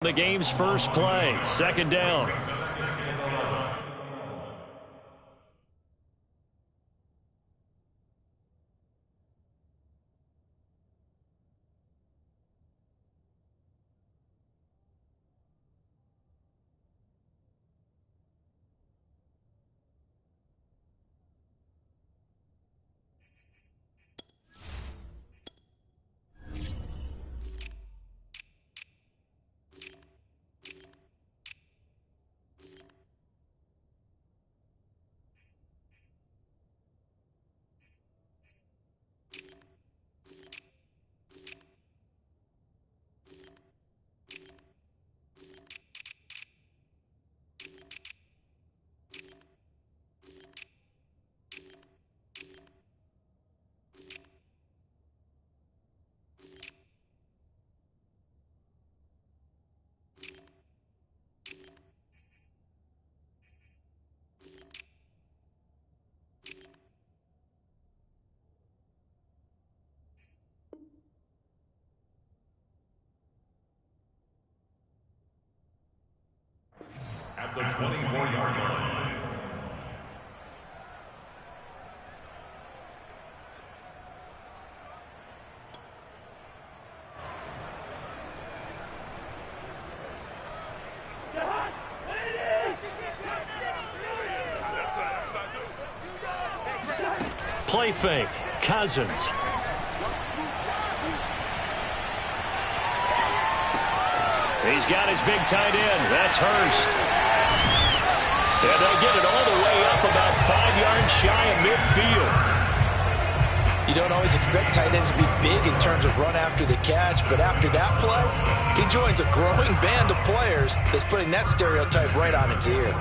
The game's first play, second down. At the 24-yard line. Play fake, Cousins. He's got his big tight end. That's Hurst. And they'll get it all the way up about 5 yards shy of midfield. You don't always expect tight ends to be big in terms of run after the catch, but after that play, he joins a growing band of players that's putting that stereotype right on its ear.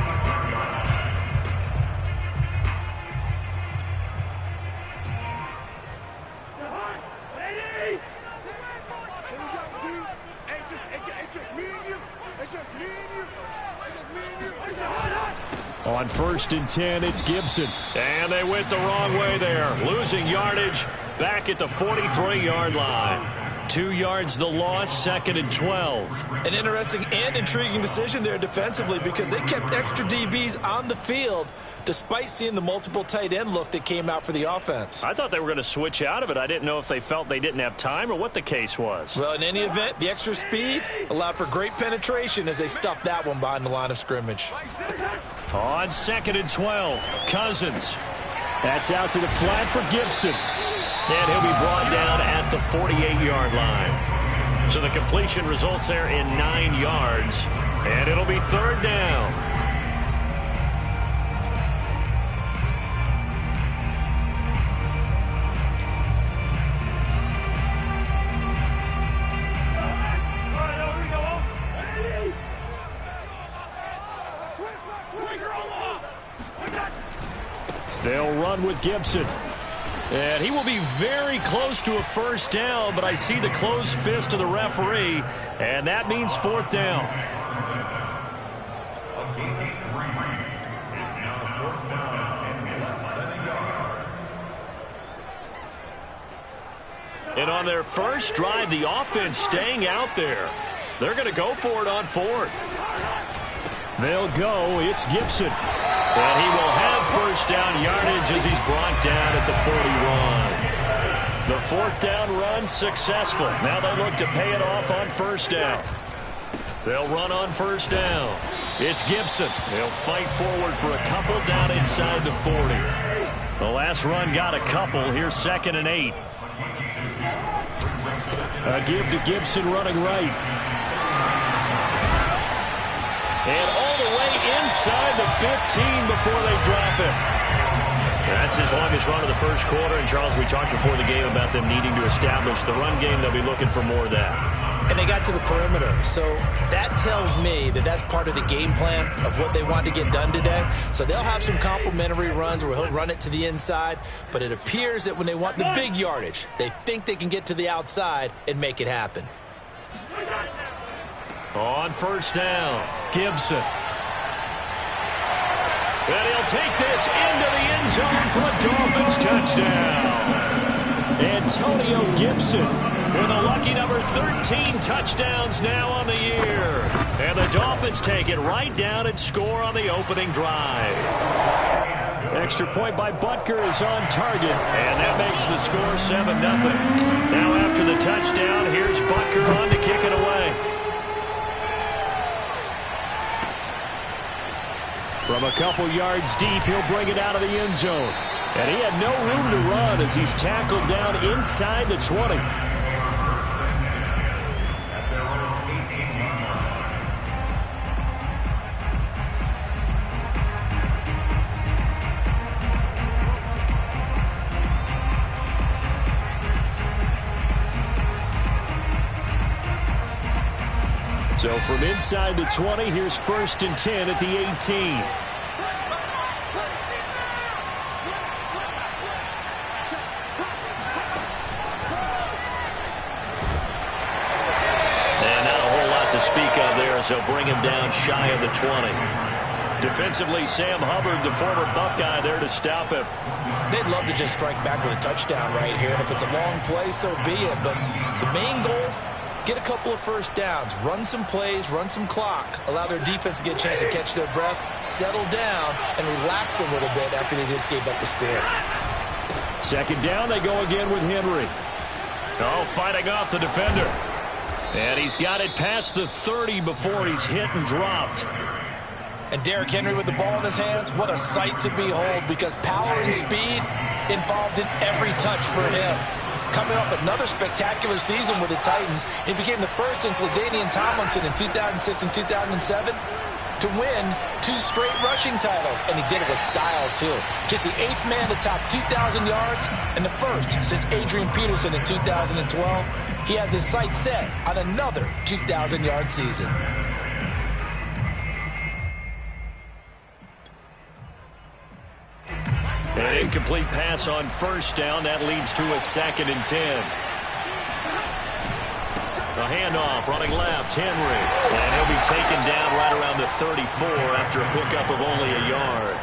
On 1st and 10, it's Gibson. And they went the wrong way there. Losing yardage back at the 43-yard line. 2 yards the loss, 2nd and 12. An interesting and intriguing decision there defensively because they kept extra DBs on the field despite seeing the multiple tight end look that came out for the offense. I thought they were going to switch out of it. I didn't know if they felt they didn't have time or what the case was. Well, in any event, the extra speed allowed for great penetration as they stuffed that one behind the line of scrimmage. On 2nd and 12, Cousins. That's out to the flat for Gibson. And he'll be brought down at the 48-yard line. So the completion results there in 9 yards. And it'll be 3rd down. They'll run with Gibson. And he will be very close to a 1st down, but I see the closed fist of the referee, and that means 4th down. It's now 4th down and less than a yard. And on their first drive, the offense staying out there. They're going to go for it on 4th. They'll go. It's Gibson. And he will have 1st down yardage as he's brought down at the 41. The 4th down run successful. Now they look to pay it off on 1st down. They'll run on 1st down. It's Gibson. They'll fight forward for a couple down inside the 40. The last run got a couple. Here's 2nd and 8. A give to Gibson running right. And all the way inside the 15 before they drop it. That's his longest run of the first quarter. And, Charles, we talked before the game about them needing to establish the run game. They'll be looking for more of that. And they got to the perimeter. So that tells me that that's part of the game plan of what they want to get done today. So they'll have some complementary runs where he'll run it to the inside. But it appears that when they want the big yardage, they think they can get to the outside and make it happen. On 1st down, Gibson. And he'll take this into the end zone for a Dolphins touchdown. Antonio Gibson with a lucky number 13 touchdowns now on the year. And the Dolphins take it right down and score on the opening drive. Extra point by Butker is on target. And that makes the score 7-0. Now after the touchdown, here's Butker on to kick it away. From a couple yards deep, he'll bring it out of the end zone. And he had no room to run as he's tackled down inside the 20. So from inside the 20, here's 1st and 10 at the 18. And not a whole lot to speak of there as they'll bring him down shy of the 20. Defensively, Sam Hubbard, the former Buckeye, there to stop him. They'd love to just strike back with a touchdown right here. And if it's a long play, so be it. But the main goal, get a couple of first downs, run some plays, run some clock, allow their defense to get a chance to catch their breath, settle down, and relax a little bit after they just gave up the score. 2nd down, they go again with Henry. Oh, fighting off the defender. And he's got it past the 30 before he's hit and dropped. And Derrick Henry with the ball in his hands, what a sight to behold, because power and speed involved in every touch for him. Coming off another spectacular season with the Titans, he became the first since LaDainian Tomlinson in 2006 and 2007 to win 2 straight rushing titles, and he did it with style, too. Just the 8th man to top 2,000 yards and the first since Adrian Peterson in 2012. He has his sights set on another 2,000-yard season. An incomplete pass on 1st down. That leads to a 2nd and 10. A handoff, running left, Henry. And he'll be taken down right around the 34 after a pickup of only a yard.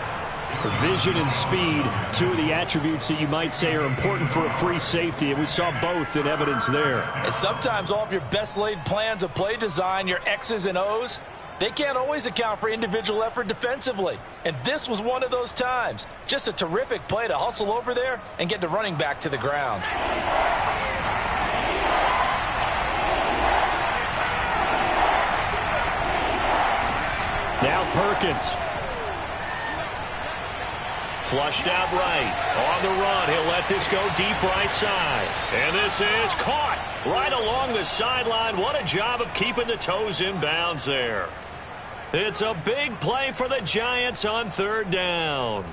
Vision and speed, 2 of the attributes that you might say are important for a free safety, and we saw both in evidence there. And sometimes all of your best laid plans of play design, your X's and O's, they can't always account for individual effort defensively. And this was one of those times. Just a terrific play to hustle over there and get the running back to the ground. Now Perkins. Flushed out right. On the run, he'll let this go deep right side. And this is caught right along the sideline. What a job of keeping the toes in bounds there. It's a big play for the Giants on 3rd down.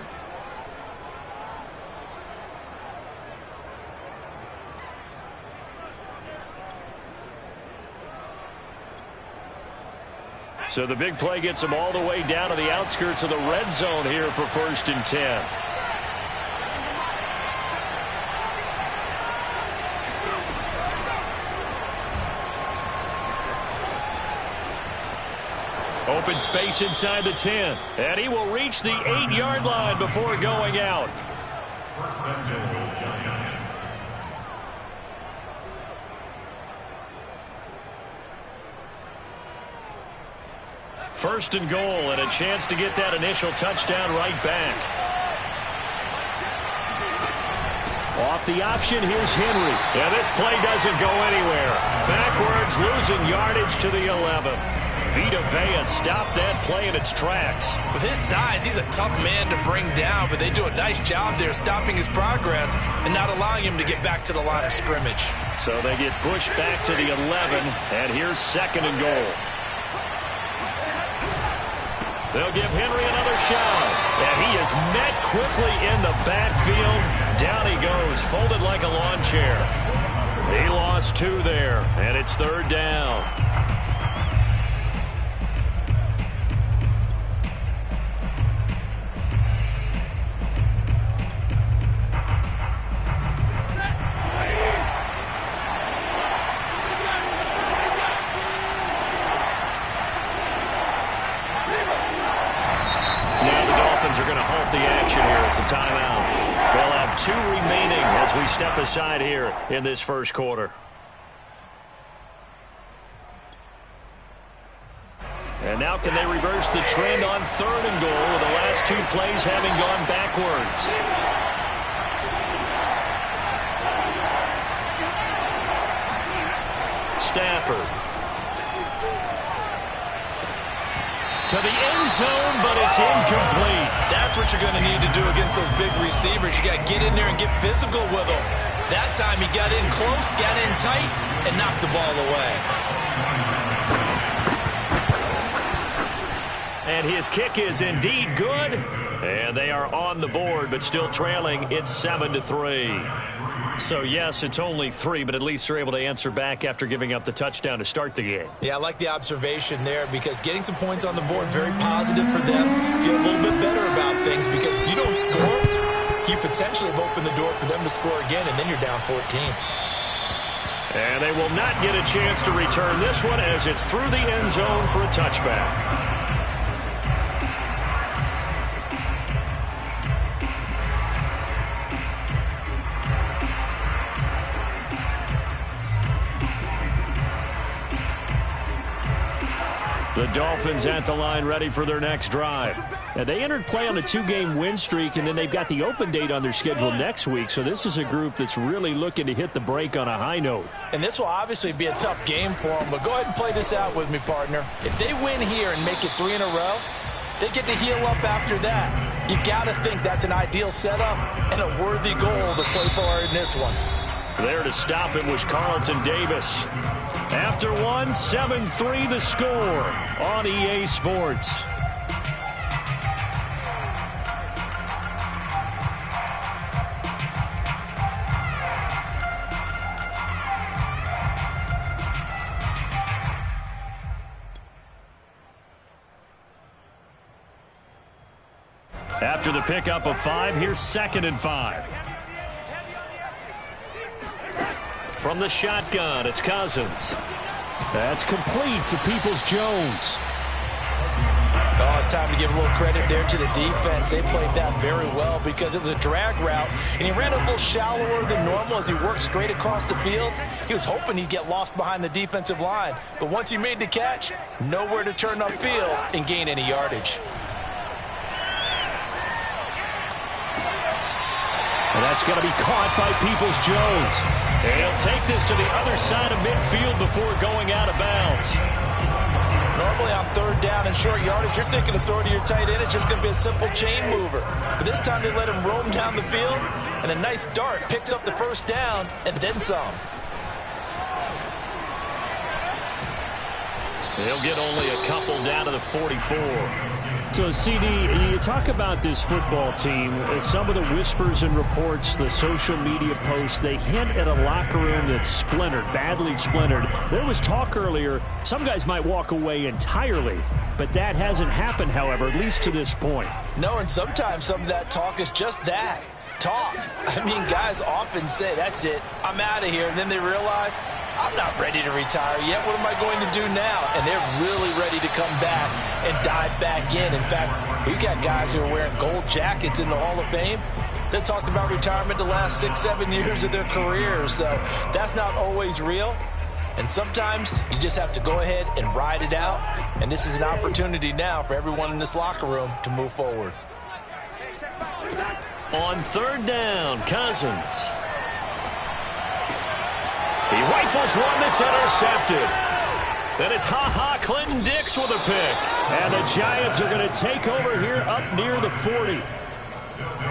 So the big play gets them all the way down to the outskirts of the red zone here for 1st and 10. Open space inside the 10. And he will reach the 8-yard line before going out. 1st and goal, Giants. First and goal, and a chance to get that initial touchdown right back. Off the option, here's Henry. Yeah, this play doesn't go anywhere. Backwards, losing yardage to the 11. Vita Vea stopped that play in its tracks. With his size, he's a tough man to bring down, but they do a nice job there stopping his progress and not allowing him to get back to the line of scrimmage. So they get pushed back to the 11, and here's 2nd and goal. They'll give Henry another shot. And he is met quickly in the backfield. Down he goes, folded like a lawn chair. He lost 2 there, and it's 3rd down. Are going to halt the action here. It's a timeout. They'll have 2 remaining as we step aside here in this 1st quarter. And now can they reverse the trend on 3rd and goal with the last 2 plays having gone backwards? Stafford. To the end zone, but it's incomplete. That's what you're going to need to do against those big receivers. You got to get in there and get physical with them. That time he got in close, got in tight, and knocked the ball away. And his kick is indeed good. And they are on the board, but still trailing. It's 7-3. So, yes, it's only 3, but at least they're able to answer back after giving up the touchdown to start the game. Yeah, I like the observation there because getting some points on the board, very positive for them. Feel a little bit better about things because if you don't score, you potentially have opened the door for them to score again, and then you're down 14. And they will not get a chance to return this one as it's through the end zone for a touchback. The Dolphins at the line ready for their next drive. Now, they entered play on a 2-game win streak, and then they've got the open date on their schedule next week. So this is a group that's really looking to hit the break on a high note. And this will obviously be a tough game for them, but go ahead and play this out with me, partner. If they win here and make it 3 in a row, they get to heal up after that. You got to think that's an ideal setup and a worthy goal to play for in this one. There to stop it was Carlton Davis. After one, 7-3 the score on EA Sports. After the pickup of 5, here's 2nd and 5. From the shotgun, it's Cousins. That's complete to Peoples-Jones. Oh, it's time to give a little credit there to the defense. They played that very well because it was a drag route, and he ran a little shallower than normal as he worked straight across the field. He was hoping he'd get lost behind the defensive line, but once he made the catch, nowhere to turn upfield and gain any yardage. And that's going to be caught by Peoples-Jones. He'll take this to the other side of midfield before going out of bounds. Normally on 3rd down and short yardage, you're thinking of throwing to your tight end. It's just going to be a simple chain mover. But this time they let him roam down the field, and a nice dart picks up the 1st down and then some. He'll get only a couple down to the 44. So, CD, you talk about this football team, some of the whispers and reports, the social media posts, they hint at a locker room that's splintered, badly splintered. There was talk earlier, some guys might walk away entirely, but that hasn't happened, however, at least to this point. No, and sometimes some of that talk is just that, talk. I mean, guys often say, that's it, I'm out of here, and then they realize, I'm not ready to retire yet. What am I going to do now? And they're really ready to come back and dive back in. In fact, we got guys who are wearing gold jackets in the Hall of Fame that talked about retirement the last 6-7 years of their careers. So that's not always real. And sometimes you just have to go ahead and ride it out. And this is an opportunity now for everyone in this locker room to move forward. On 3rd down, Cousins. He rifles one that's intercepted. Then it's Clinton Dix with a pick. And the Giants are going to take over here up near the 40.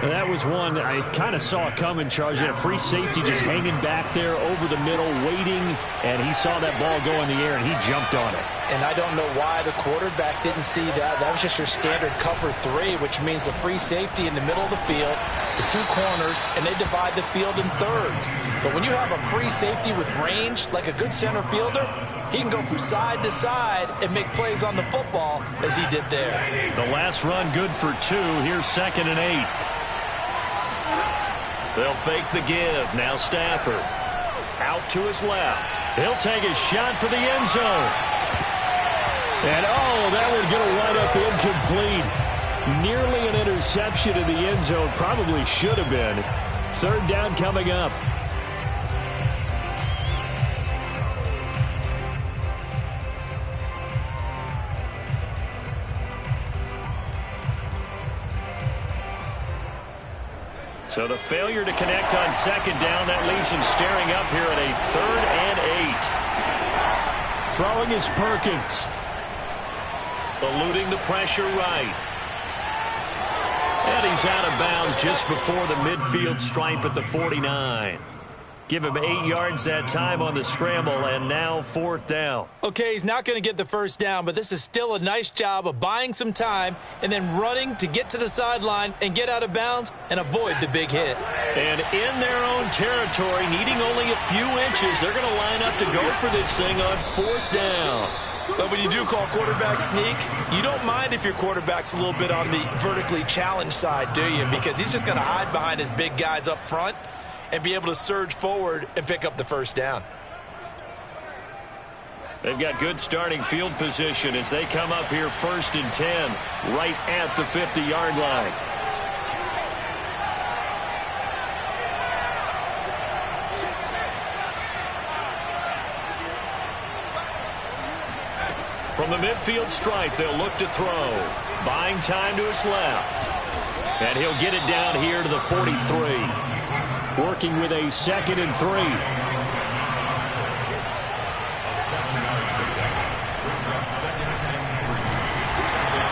And that was one I kind of saw coming, Charles. You had a free safety just hanging back there over the middle, waiting, and he saw that ball go in the air, and he jumped on it. And I don't know why the quarterback didn't see that. That was just your standard cover 3, which means a free safety in the middle of the field, the 2 corners, and they divide the field in thirds. But when you have a free safety with range, like a good center fielder, he can go from side to side and make plays on the football as he did there. The last run good for 2. Here's 2nd and 8. They'll fake the give. Now Stafford. Out to his left. He'll take a shot for the end zone. And, that would get a right-up incomplete. Nearly an interception in the end zone. Probably should have been. 3rd down coming up. So the failure to connect on second down, that leaves him staring up here at a 3rd and 8. Throwing is Perkins. Eluding the pressure right. And he's out of bounds just before the midfield stripe at the 49. Give him 8 yards that time on the scramble, and now 4th down. Okay, he's not going to get the first down, but this is still a nice job of buying some time and then running to get to the sideline and get out of bounds and avoid the big hit. And in their own territory, needing only a few inches, they're going to line up to go for this thing on 4th down. But when you do call quarterback sneak, you don't mind if your quarterback's a little bit on the vertically challenged side, do you? Because he's just going to hide behind his big guys up front and be able to surge forward and pick up the first down. They've got good starting field position as they come up here 1st and 10, right at the 50-yard line. From the midfield stripe, they'll look to throw. Buying time to his left. And he'll get it down here to the 43. Working with a 2nd and 3.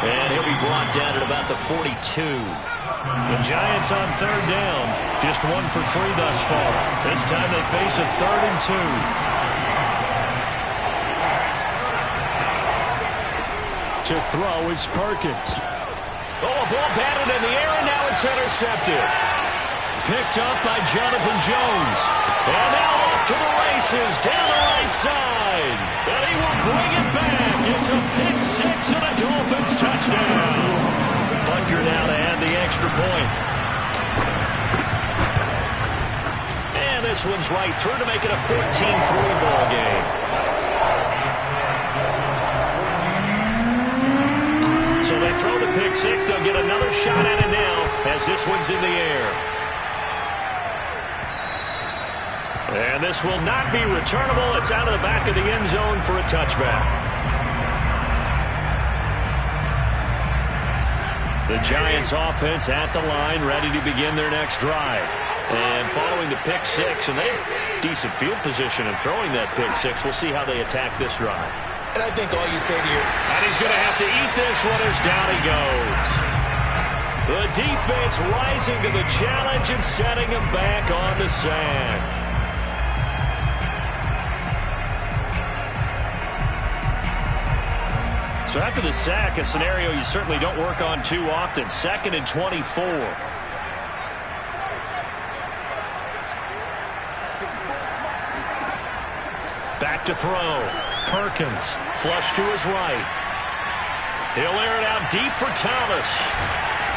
And he'll be brought down at about the 42. The Giants on 3rd down. Just 1 for 3 thus far. This time they face a 3rd and 2. To throw is Perkins. Oh, a ball batted in the air, and now it's intercepted. Picked up by Jonathan Jones. And now off to the races, down the right side. And he will bring it back. It's a pick-6 and a Dolphins touchdown. Butker now to add the extra point. And this one's right through to make it a 14-3 ball game. So they throw the pick-6. They'll get another shot at it now as this one's in the air. And this will not be returnable. It's out of the back of the end zone for a touchback. The Giants offense at the line, ready to begin their next drive. And following the pick-6, and they have decent field position in throwing that pick-6. We'll see how they attack this drive. And I think all you say to your... And he's going to have to eat this one as down he goes. The defense rising to the challenge and setting him back on the sack. So after the sack, a scenario you certainly don't work on too often. 2nd and 24. Back to throw. Perkins, flush to his right. He'll air it out deep for Thomas.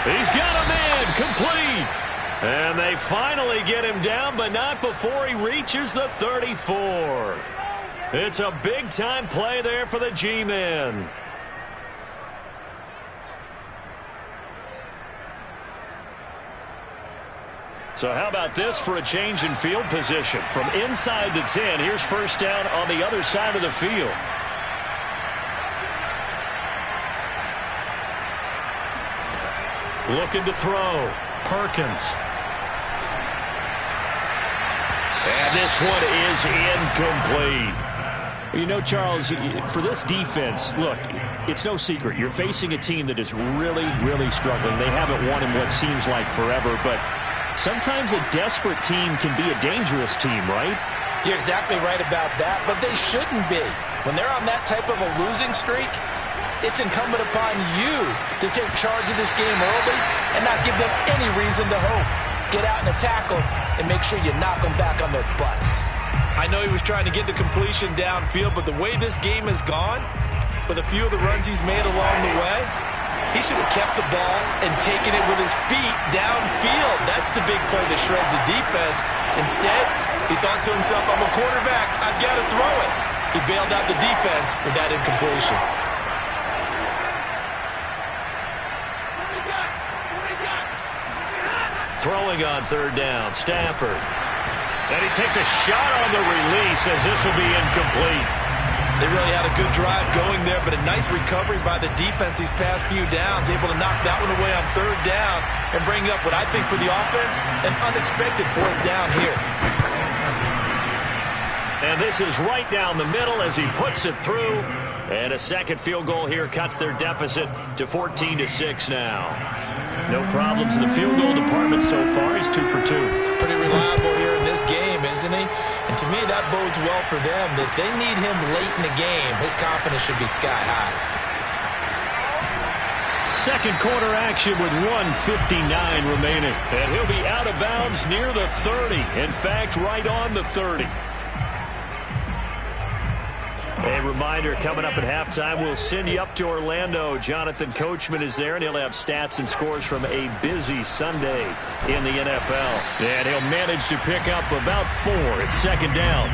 He's got a man, complete. And they finally get him down, but not before he reaches the 34. It's a big-time play there for the G-men. So how about this for a change in field position? From inside the 10, here's 1st down on the other side of the field. Looking to throw. Perkins. And this one is incomplete. You know, Charles, for this defense, look, it's no secret. You're facing a team that is really, really struggling. They haven't won in what seems like forever, but sometimes a desperate team can be a dangerous team, right? You're exactly right about that, but they shouldn't be. When they're on that type of a losing streak, it's incumbent upon you to take charge of this game early and not give them any reason to hope. Get out and attack them and make sure you knock them back on their butts. I know he was trying to get the completion downfield, but the way this game has gone, with a few of the runs he's made along the way, he should have kept the ball and taken it with his feet downfield. That's the big play that shreds the defense. Instead, he thought to himself, I'm a quarterback. I've got to throw it. He bailed out the defense with that incompletion. Throwing on 3rd down, Stafford. And he takes a shot on the release as this will be incomplete. They really had a good drive going there, but a nice recovery by the defense these past few downs, able to knock that one away on third down and bring up what I think for the offense, an unexpected fourth down here. And this is right down the middle as he puts it through. And a second field goal here cuts their deficit to 14-6 now. No problems in the field goal department so far. He's 2 for 2. Pretty reliable here in this game, isn't he? And to me, that bodes well for them. If they need him late in the game, his confidence should be sky high. Second quarter action with 1:59 remaining. And he'll be out of bounds near the 30. In fact, right on the 30. A reminder, coming up at halftime, we'll send you up to Orlando. Jonathan Coachman is there, and he'll have stats and scores from a busy Sunday in the NFL. And he'll manage to pick up about 4. It's second down.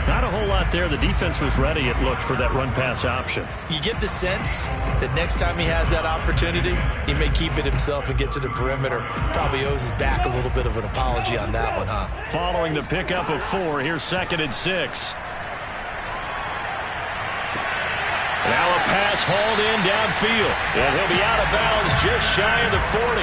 Not a whole lot there. The defense was ready, it looked, for that run-pass option. You get the sense that next time he has that opportunity, he may keep it himself and get to the perimeter. Probably owes his back a little bit of an apology on that one, huh? Following the pickup of 4, here's 2nd and 6. Now a pass hauled in downfield, and he'll be out of bounds just shy of the 40.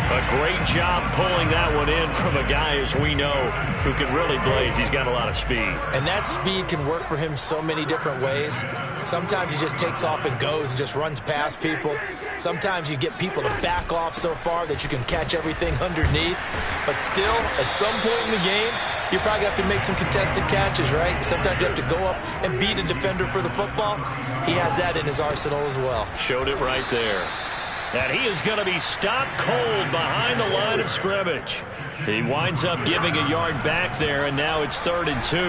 A great job pulling that one in from a guy, as we know, who can really blaze. He's got a lot of speed. And that speed can work for him so many different ways. Sometimes he just takes off and goes and just runs past people. Sometimes you get people to back off so far that you can catch everything underneath. But still, at some point in the game, you probably have to make some contested catches, right? Sometimes you have to go up and beat a defender for the football. He has that in his arsenal as well. Showed it right there. And he is going to be stopped cold behind the line of scrimmage. He winds up giving a yard back there, and now it's 3rd and 2.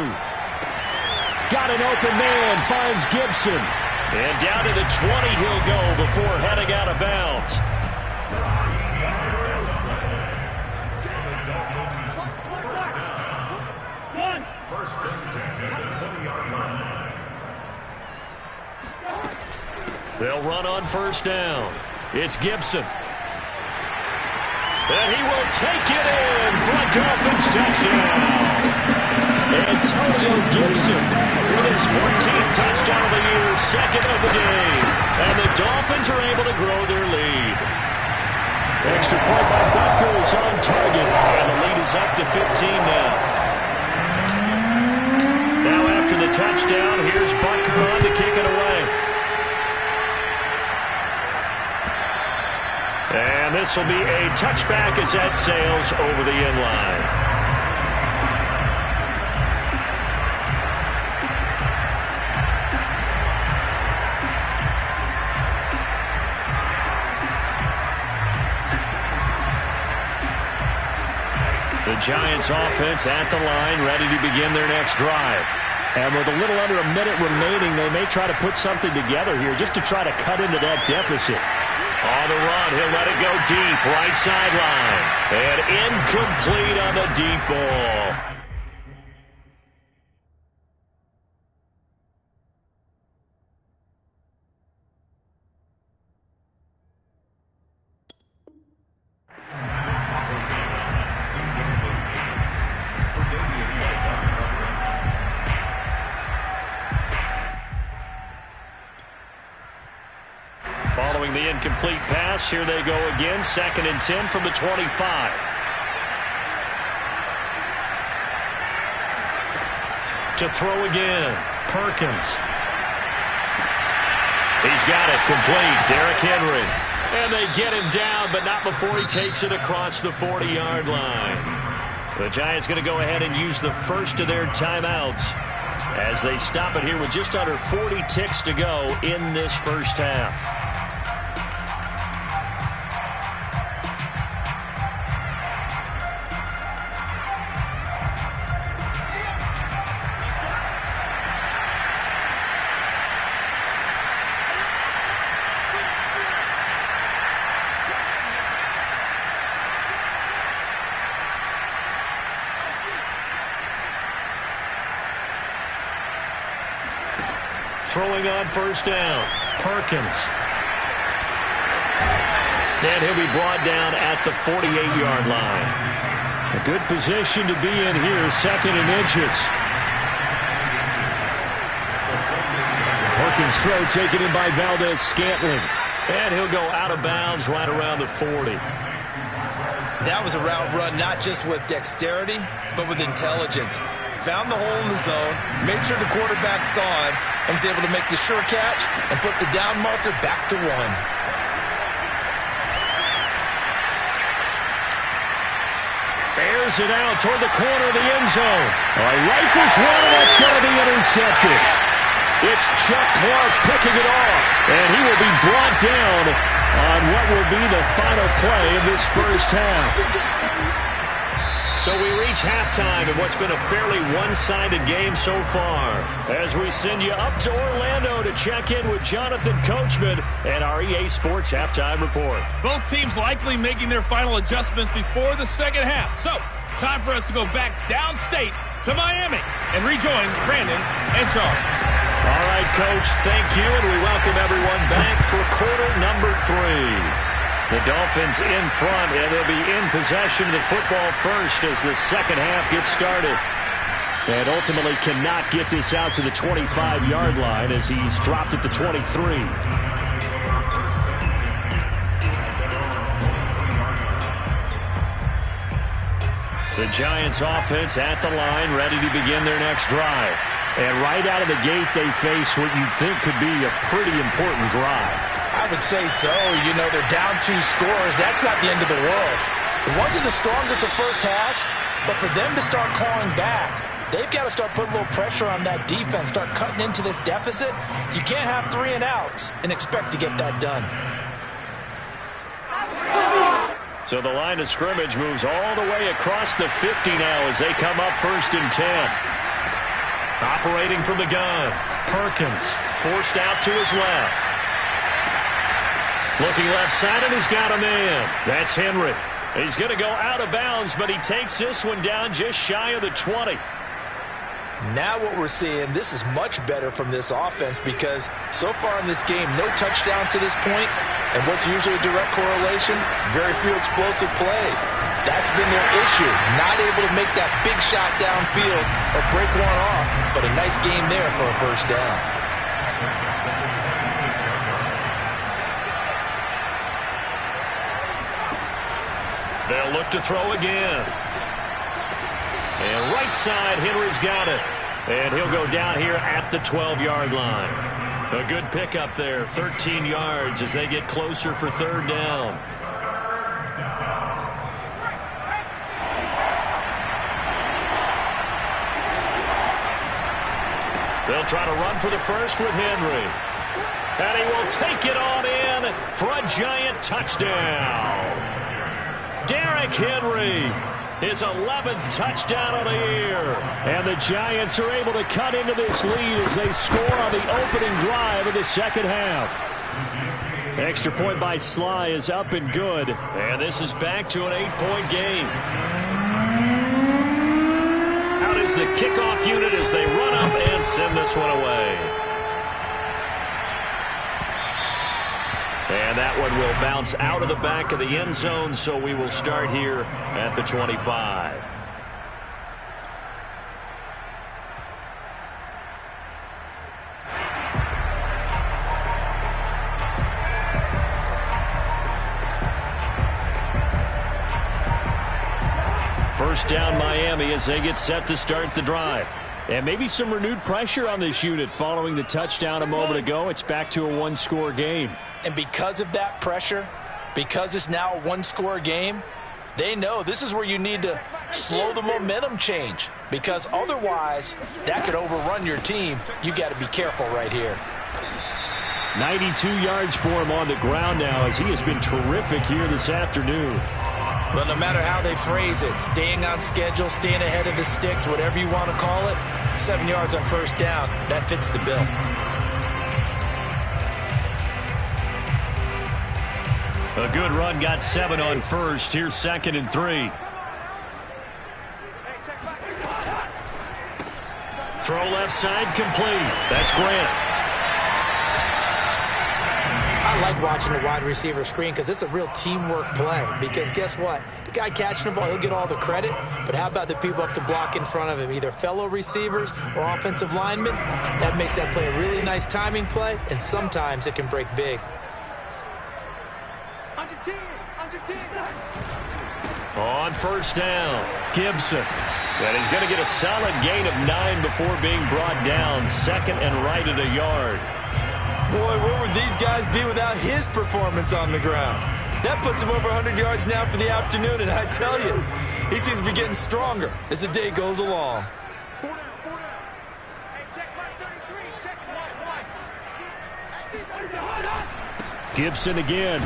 Got an open man, finds Gibson. And down to the 20 he'll go before heading out of bounds. They'll run on first down. It's Gibson. And he will take it in for a Dolphins touchdown. Antonio Gibson with his 14th touchdown of the year, 2nd of the game. And the Dolphins are able to grow their lead. Extra point by Butker is on target. And the lead is up to 15 now. Now after the touchdown, here's Butker on to kick it away. And this will be a touchback as that sails over the end line. The Giants offense at the line, ready to begin their next drive. And with a little under a minute remaining, they may try to put something together here just to try to cut into that deficit. On the run, he'll let it go deep, right sideline. And incomplete on the deep ball. Following the incomplete pass, here they go again. 2nd and 10 from the 25. To throw again, Perkins. He's got it complete, Derrick Henry. And they get him down, but not before he takes it across the 40-yard line. The Giants going to go ahead and use the first of their timeouts as they stop it here with just under 40 ticks to go in this first half. Throwing on first down, Perkins. And he'll be brought down at the 48-yard line. A good position to be in here, 2nd and inches. Falcons throw taken in by Valdez-Scantling. And he'll go out of bounds right around the 40. That was a route run not just with dexterity, but with intelligence. Found the hole in the zone, made sure the quarterback saw him, and was able to make the sure catch and flip the down marker back to 1. Airs it out toward the corner of the end zone. Rifles one, and that's going to be intercepted. It's Chuck Clark picking it off, and he will be brought down on what will be the final play of this first half. So we reach halftime in what's been a fairly one-sided game so far. As we send you up to Orlando to check in with Jonathan Coachman and our EA Sports Halftime Report. Both teams likely making their final adjustments before the second half. So, time for us to go back downstate to Miami and rejoin Brandon and Charles. All right, Coach, thank you, and we welcome everyone back for quarter number 3. The Dolphins in front, and they'll be in possession of the football first as the second half gets started. And ultimately cannot get this out to the 25-yard line as he's dropped at the 23. The Giants offense at the line, ready to begin their next drive. And right out of the gate, they face what you'd think could be a pretty important drive. I would say so. You know, they're down 2 scores. That's not the end of the world. It wasn't the strongest of first halves, but for them to start clawing back, they've got to start putting a little pressure on that defense, start cutting into this deficit. You can't have 3 and outs and expect to get that done. So the line of scrimmage moves all the way across the 50 now as they come up 1st and 10. Operating from the gun, Perkins forced out to his left. Looking left side, and he's got a man. That's Henry. He's going to go out of bounds, but he takes this one down just shy of the 20. Now what we're seeing, this is much better from this offense because so far in this game, no touchdown to this point, and what's usually a direct correlation, very few explosive plays. That's been their issue, not able to make that big shot downfield or break one off, but a nice game there for a first down. They'll look to throw again. And right side, Henry's got it. And he'll go down here at the 12-yard line. A good pickup there, 13 yards as they get closer for 3rd down. They'll try to run for the first with Henry. And he will take it on in for a giant touchdown. Derrick Henry, his 11th touchdown of the year. And the Giants are able to cut into this lead as they score on the opening drive of the second half. Extra point by Sly is up and good. And this is back to an 8-point game. Out is the kickoff unit as they run up and send this one away. And that one will bounce out of the back of the end zone, so we will start here at the 25. First down Miami as they get set to start the drive. And maybe some renewed pressure on this unit following the touchdown a moment ago. It's back to a 1-score game. And because of that pressure, because it's now a 1-score game, they know this is where you need to slow the momentum change. Because otherwise, that could overrun your team. You got to be careful right here. 92 yards for him on the ground now as he has been terrific here this afternoon. But no matter how they phrase it, staying on schedule, staying ahead of the sticks, whatever you want to call it, 7 yards on first down, that fits the bill. A good run, got 7 on first. Here's 2nd and 3. Throw left side complete. That's Grant. I I like watching the wide receiver screen because it's a real teamwork play. Because guess what? The guy catching the ball, he'll get all the credit. But how about the people up to block in front of him, either fellow receivers or offensive linemen? That makes that play a really nice timing play, and sometimes it can break big. Under 10. On first down, Gibson. And he's going to get a solid gain of 9 before being brought down. Second and right at a yard. Boy, where would these guys be without his performance on the ground? That puts him over 100 yards now for the afternoon, and I tell you, he seems to be getting stronger as the day goes along. Hey, check my 33. Check my. Gibson again.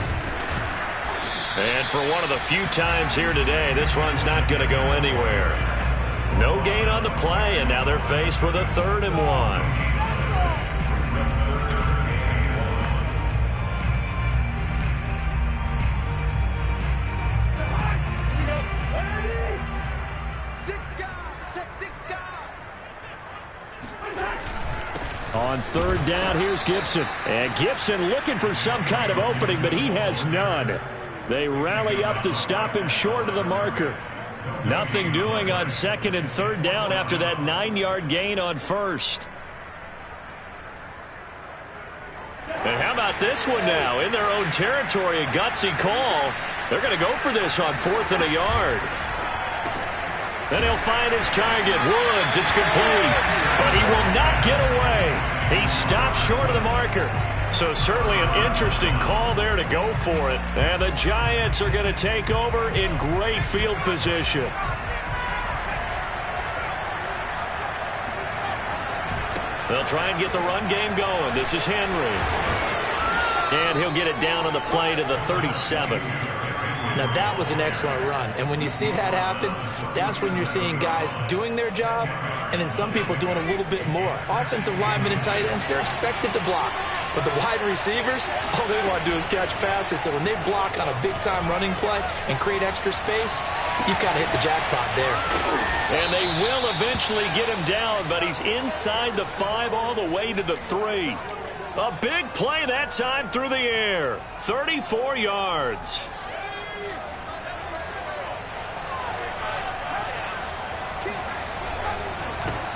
And for one of the few times here today, this run's not going to go anywhere. No gain on the play, and now they're faced with a 3rd and 1. On 3rd down, here's Gibson. And Gibson looking for some kind of opening, but he has none. They rally up to stop him short of the marker. Nothing doing on 2nd and 3rd down after that 9-yard gain on 1st. And how about this one now? In their own territory, a gutsy call. They're going to go for this on 4th and a yard. Then he'll find his target, Woods. It's complete, but he will not get away. He stops short of the marker. So certainly an interesting call there to go for it. And the Giants are going to take over in great field position. They'll try and get the run game going. This is Henry. And he'll get it down on the play to the 37. Now, that was an excellent run. And when you see that happen, that's when you're seeing guys doing their job and then some people doing a little bit more. Offensive linemen and tight ends, they're expected to block. But the wide receivers, all they want to do is catch passes. So when they block on a big-time running play and create extra space, you've kind of hit the jackpot there. And they will eventually get him down, but he's inside the 5 all the way to the 3. A big play that time through the air. 34 yards.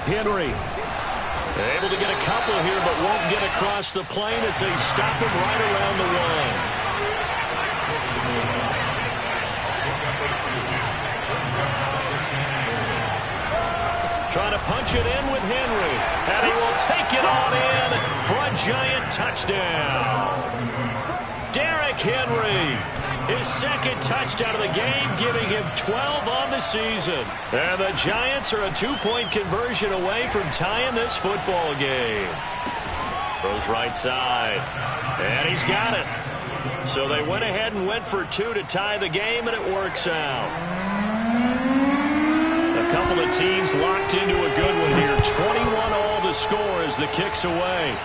Henry able to get a couple here, but won't get across the plane as they stop him right around the 1. Trying to punch it in with Henry, and he will take it on in for a Giant touchdown. Derrick Henry, his 2nd touchdown of the game, giving him 12 on the season. And the Giants are a 2-point conversion away from tying this football game. Throws right side, and he's got it. So they went ahead and went for 2 to tie the game, and it works out. A couple of teams locked into a good one here. 21-all the score as the kick's away.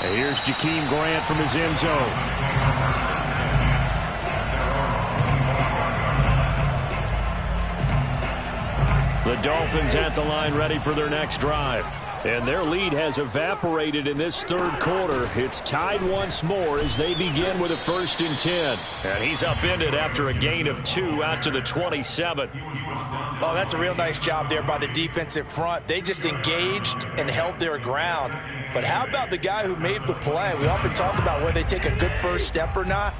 And here's Jakeem Grant from his end zone. The Dolphins at the line ready for their next drive. And their lead has evaporated in this 3rd quarter. It's tied once more as they begin with a 1st and 10. And he's upended after a gain of 2 out to the 27. Oh, that's a real nice job there by the defensive front. They just engaged and held their ground. But how about the guy who made the play? We often talk about whether they take a good first step or not.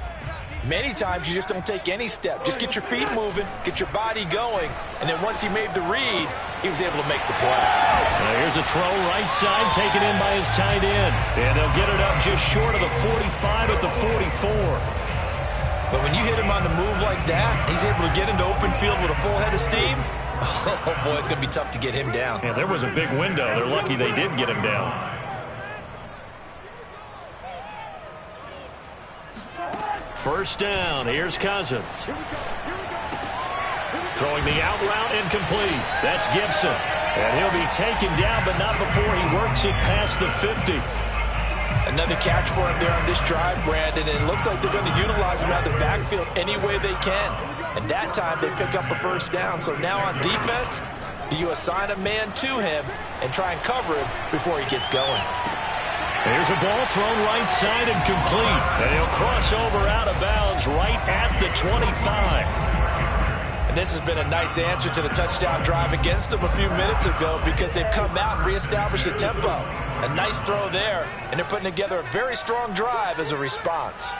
Many times you just don't take any step. Just get your feet moving, get your body going, and then once he made the read, he was able to make the play. Now here's a throw right side taken in by his tight end. And they'll get it up just short of the 45 at the 44. But when you hit him on the move like that, he's able to get into open field with a full head of steam. Oh, boy, it's going to be tough to get him down. Yeah, there was a big window. They're lucky they did get him down. First down. Here's Cousins. Throwing the out route incomplete. That's Gibson. And he'll be taken down, but not before he works it past the 50. Another catch for him there on this drive, Brandon, and it looks like they're going to utilize him out of the backfield any way they can. And that time they pick up a first down. So now on defense, do you assign a man to him and try and cover him before he gets going? Here's a ball thrown right side and complete. And he'll cross over out of bounds right at the 25. And this has been a nice answer to the touchdown drive against them a few minutes ago because they've come out and reestablished the tempo. A nice throw there, and they're putting together a very strong drive as a response.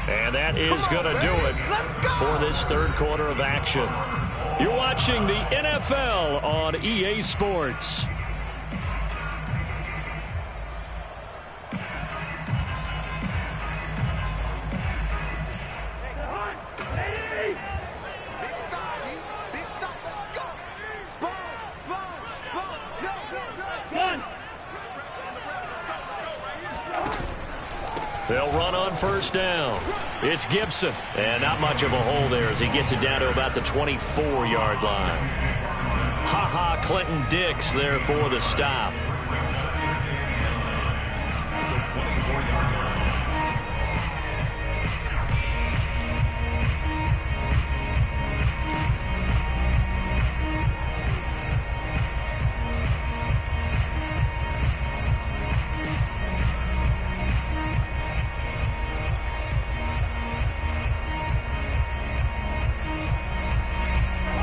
And that is going to do it for this third quarter of action. You're watching the NFL on EA Sports. They'll run on first down. It's Gibson. And not much of a hole there as he gets it down to about the 24-yard line. Ha-ha, Clinton Dix there for the stop.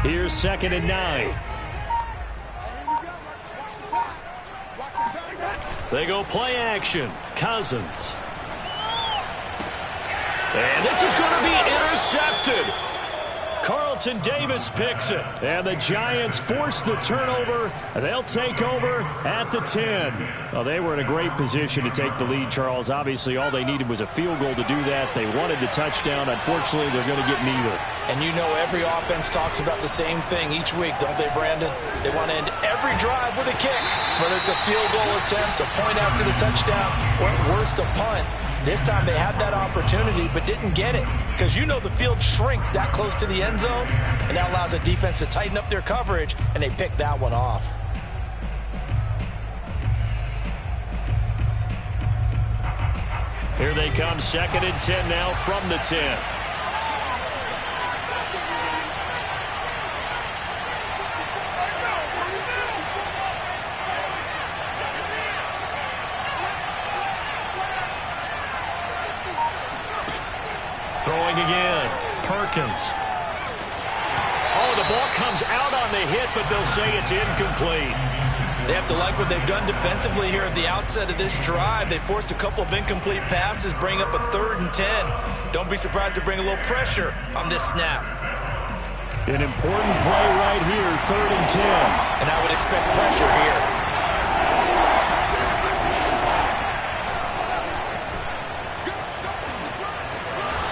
Here's 2nd and 9. They go play action. Cousins. And this is going to be intercepted. Carlton Davis picks it. And the Giants force the turnover. They'll take over at the 10. Well, they were in a great position to take the lead, Charles. Obviously, all they needed was a field goal to do that. They wanted the touchdown. Unfortunately, they're going to get neither. And you know every offense talks about the same thing each week, don't they, Brandon? They want to end every drive with a kick, whether it's a field goal attempt, a point after the touchdown, or at worst, a punt. This time they had that opportunity but didn't get it because you know the field shrinks that close to the end zone, and that allows the defense to tighten up their coverage, and they picked that one off. Here they come, 2nd and 10 now from the 10. Throwing again, Perkins. Oh, the ball comes out on the hit, but they'll say it's incomplete. They have to like what they've done defensively here at the outset of this drive. They forced a couple of incomplete passes, bring up a 3rd and 10. Don't be surprised to bring a little pressure on this snap. An important play right here, 3rd and 10. And I would expect pressure here.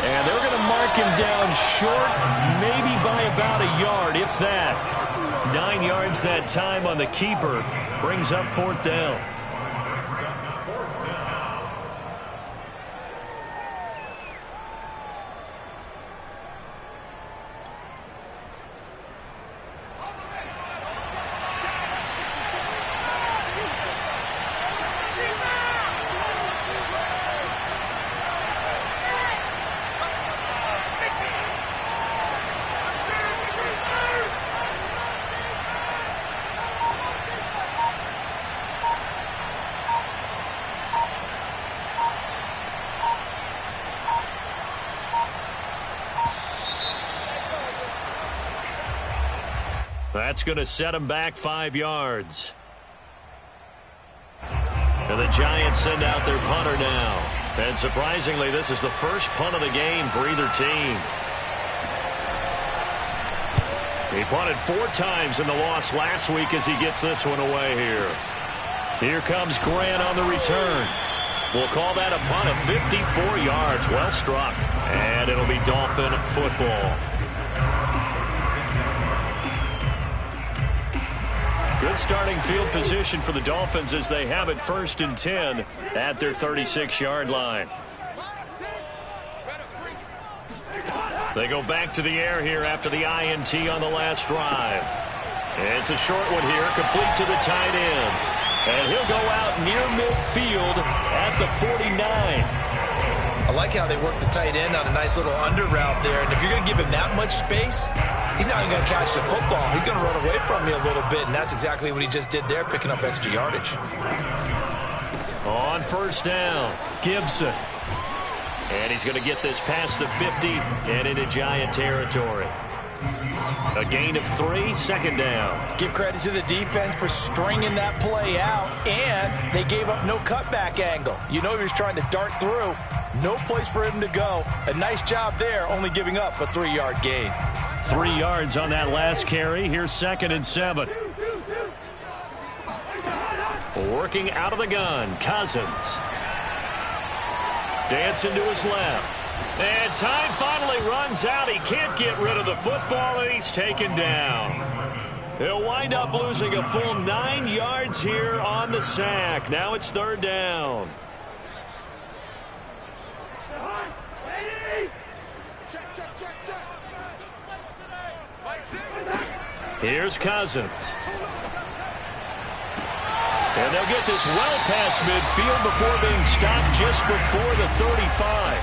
And they're going to mark him down short, maybe by about a yard, if that. 9 yards that time on the keeper. Brings up 4th down. That's going to set him back 5 yards. And the Giants send out their punter now. And surprisingly, this is the first punt of the game for either team. He punted 4 times in the loss last week as he gets this one away here. Here comes Grant on the return. We'll call that a punt of 54 yards. Well struck. And it'll be Dolphin football. Good starting field position for the Dolphins as they have it 1st and 10 at their 36-yard line. They go back to the air here after the INT on the last drive. It's a short one here, complete to the tight end. And he'll go out near midfield at the 49. I like like how they work the tight end on a nice little under route there. And if you're going to give him that much space, he's not even going to catch the football. He's going to run away from you a little bit, and that's exactly what he just did there, picking up extra yardage. On first down, Gibson. And he's going to get this past the 50 and into Giant territory. A gain of 3, second down. Give credit to the defense for stringing that play out, and they gave up no cutback angle. You know he was trying to dart through. No place for him to go. A nice job there, only giving up a 3-yard gain. 3 yards on that last carry. Here's 2nd and 7. Working out of the gun, Cousins. Dancing to his left. And time finally runs out. He can't get rid of the football, and he's taken down. He'll wind up losing a full 9 yards here on the sack. Now it's 3rd down. Here's Cousins. And they'll get this well past midfield before being stopped just before the 35.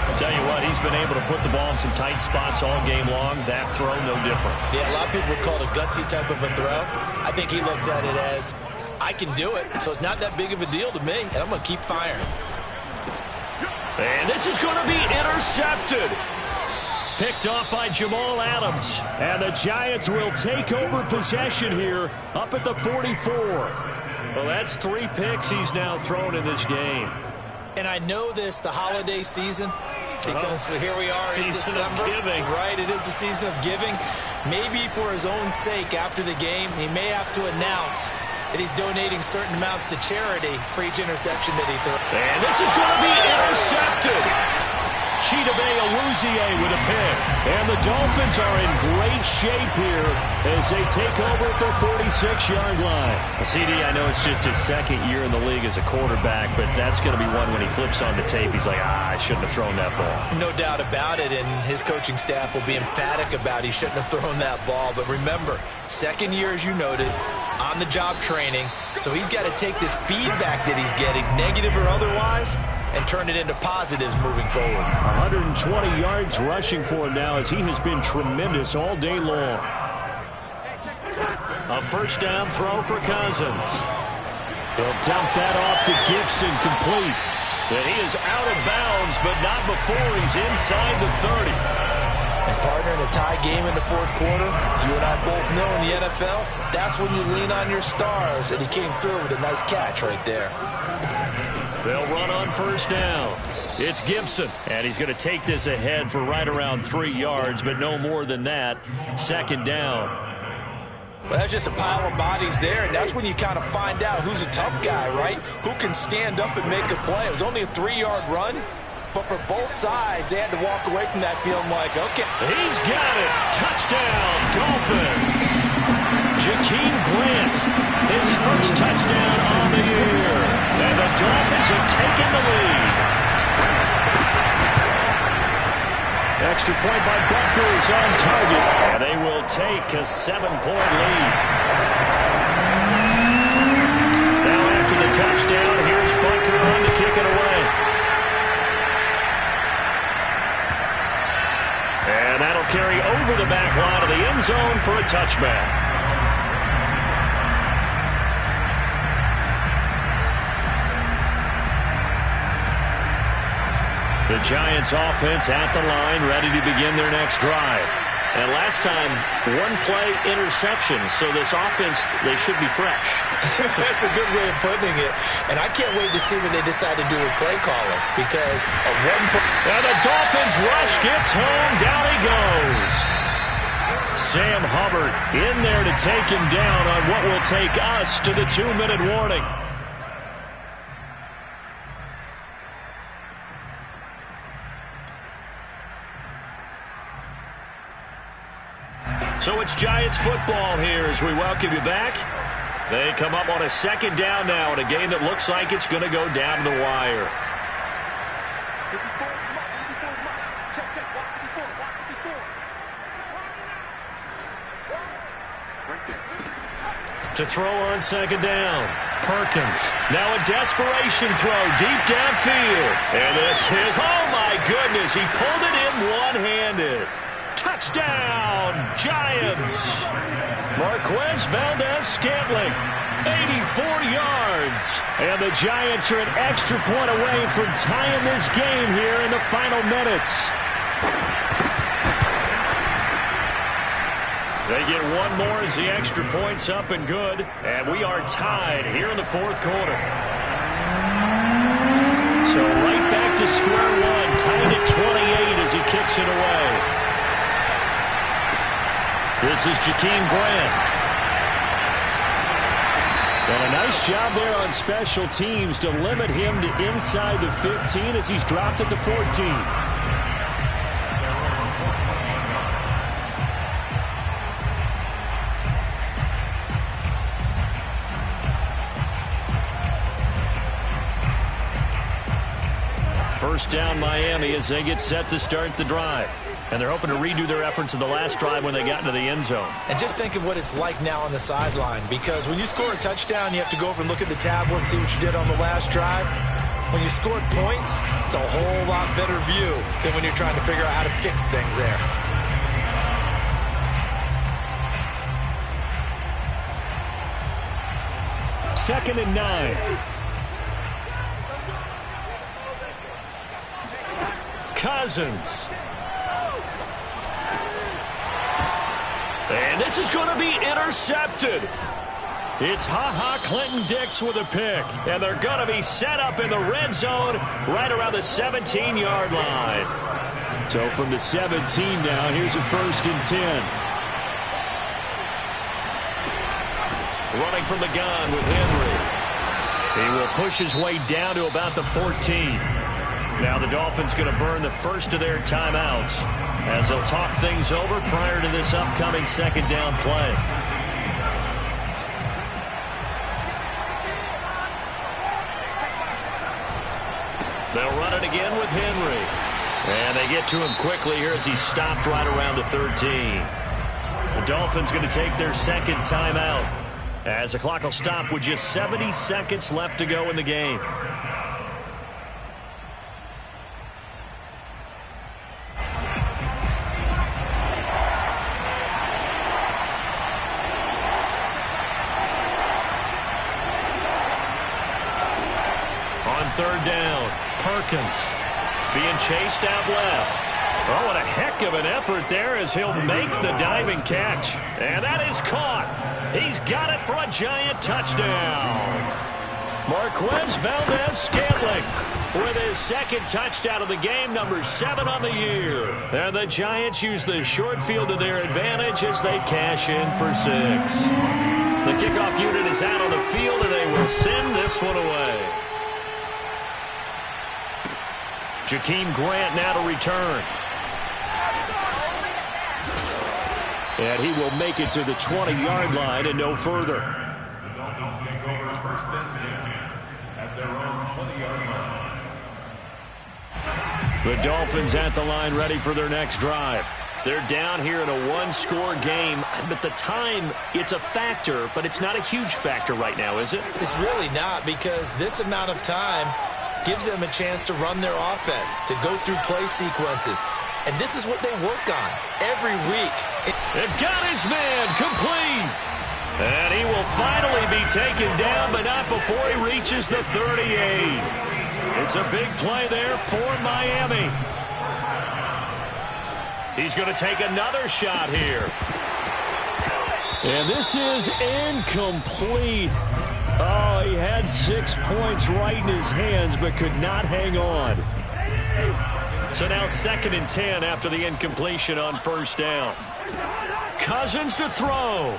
I'll tell you what, he's been able to put the ball in some tight spots all game long. That throw, no different. Yeah, a lot of people would call it a gutsy type of a throw. I think he looks at it as, I can do it, so it's not that big of a deal to me, and I'm going to keep firing. And this is going to be intercepted. Picked off by Jamal Adams. And the Giants will take over possession here up at the 44. Well, that's 3 picks he's now thrown in this game. And I know this, the holiday season, because here we are in Season December. of giving. Right, it is the season of giving. Maybe for his own sake after the game, he may have to announce that he's donating certain amounts to charity for each interception that he throws. And this is going to be intercepted. Chidobe Awuzie with a pick. And the Dolphins are in great shape here as they take over at their 46-yard line. CD, I know it's just his 2nd year in the league as a quarterback, but that's going to be one when he flips on the tape. He's like, I shouldn't have thrown that ball. No doubt about it, and his coaching staff will be emphatic about he shouldn't have thrown that ball. But remember, 2nd year, as you noted, on-the-job training, so he's got to take this feedback that he's getting, negative or otherwise, and turn it into positives moving forward. 120 yards rushing for him now as he has been tremendous all day long. A first down throw for Cousins. He'll dump that off to Gibson, complete. And he is out of bounds, but not before he's inside the 30. And partner, in a tie game in the 4th quarter, you and I both know in the NFL, that's when you lean on your stars, and he came through with a nice catch right there. They'll run on first down. It's Gibson, and he's going to take this ahead for right around 3 yards, but no more than that. 2nd down. Well, that's just a pile of bodies there, and that's when you kind of find out who's a tough guy, right? Who can stand up and make a play. It was only a 3-yard run, but for both sides, they had to walk away from that feeling like, okay. He's got it. Touchdown, Dolphins. Jakeem Grant, his first touchdown on the year. And the Dolphins have taken the lead. Extra point by Butker is on target. And they will take a 7-point lead. Now after the touchdown, here's Butker on to kick it away. And that'll carry over the back line of the end zone for a touchback. The Giants offense at the line, ready to begin their next drive. And last time, 1-play interception, so this offense, they should be fresh. That's a good way of putting it. And I can't wait to see what they decide to do with play calling, because of 1 play. And the Dolphins rush gets home, down he goes. Sam Hubbard in there to take him down on what will take us to the 2-minute warning. So it's Giants football here as we welcome you back. They come up on a 2nd down now in a game that looks like it's going to go down to the wire. To throw on 2nd down, Perkins. Now a desperation throw deep downfield. And this is home goodness, he pulled it in one-handed. Touchdown, Giants. Marquez Valdez-Scantling, 84 yards. And the Giants are an extra point away from tying this game here in the final minutes. They get one more as the extra point's up and good. And we are tied here in the fourth quarter. So right back to square one, tied at 28 as he kicks it away. This is Jakeem Grant. And a nice job there on special teams to limit him to inside the 15 as he's dropped at the 14. First down Miami as they get set to start the drive. And they're hoping to redo their efforts in the last drive when they got into the end zone. And just think of what it's like now on the sideline, because when you score a touchdown, you have to go over and look at the tablet and see what you did on the last drive. When you scored points, it's a whole lot better view than when you're trying to figure out how to fix things there. Second and 9. Cousins. And this is going to be intercepted. It's Clinton-Dix with a pick. And they're going to be set up in the red zone right around the 17-yard line. So from the 17 now, here's a 1st and 10. Running from the gun with Henry. He will push his way down to about the 14. Now the Dolphins going to burn the first of their timeouts as they'll talk things over prior to this upcoming second down play. They'll run it again with Henry. And they get to him quickly here as he's stopped right around the 13. The Dolphins going to take their second timeout as the clock will stop with just 70 seconds left to go in the game. Third down, Perkins being chased out left. Oh, what a heck of an effort there as he'll make the diving catch. And that is caught. He's got it for a Giant touchdown. Marquez Valdez-Scantling with his second touchdown of the game, number 7 on the year. And the Giants use the short field to their advantage as they cash in for 6. The kickoff unit is out on the field, and they will send this one away. Jakeem Grant now to return. And he will make it to the 20-yard line and no further. The Dolphins take over 1st and 10 at their own 20-yard line. The Dolphins at the line ready for their next drive. They're down here in a one-score game, but the time, it's a factor, but it's not a huge factor right now, is it? It's really not, because this amount of time gives them a chance to run their offense, to go through play sequences. And this is what they work on every week. They've got his man complete. And he will finally be taken down, but not before he reaches the 38. It's a big play there for Miami. He's going to take another shot here. And this is incomplete. Oh, he had 6 points right in his hands, but could not hang on. So now 2nd and 10 after the incompletion on 1st down. Cousins to throw.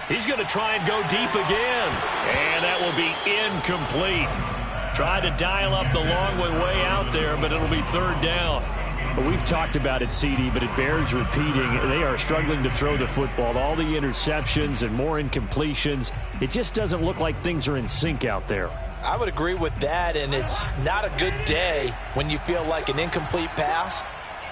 He's going to try and go deep again. And that will be incomplete. Tried to dial up the long way out there, but it'll be 3rd down. Well, we've talked about it, CD, but it bears repeating. They are struggling to throw the football. All the interceptions and more incompletions. It just doesn't look like things are in sync out there. I would agree with that, and it's not a good day when you feel like an incomplete pass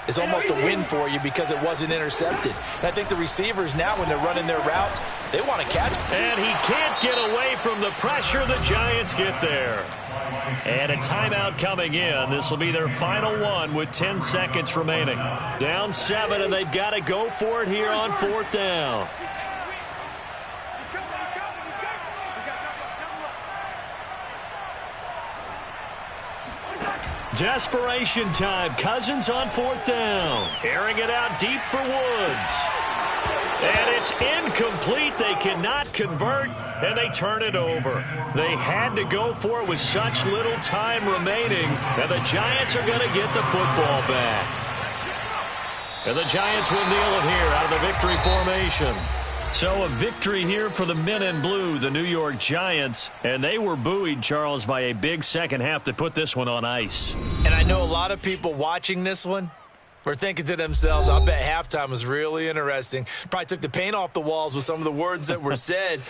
is almost a win for you because it wasn't intercepted. And I think the receivers now, when they're running their routes, they want to catch. And he can't get away from the pressure. The Giants get there. And a timeout coming in. This will be their final one with 10 seconds remaining. Down 7, and they've got to go for it here on 4th down. Desperation time. Cousins on 4th down. Airing it out deep for Woods. And it's incomplete. They cannot convert, and they turn it over. They had to go for it with such little time remaining, and the Giants are going to get the football back. And the Giants will kneel it here out of the victory formation. So a victory here for the men in blue, the New York Giants, and they were buoyed, Charles, by a big second half to put this one on ice. And I know a lot of people watching this one were thinking to themselves, I bet halftime was really interesting. Probably took the paint off the walls with some of the words that were said.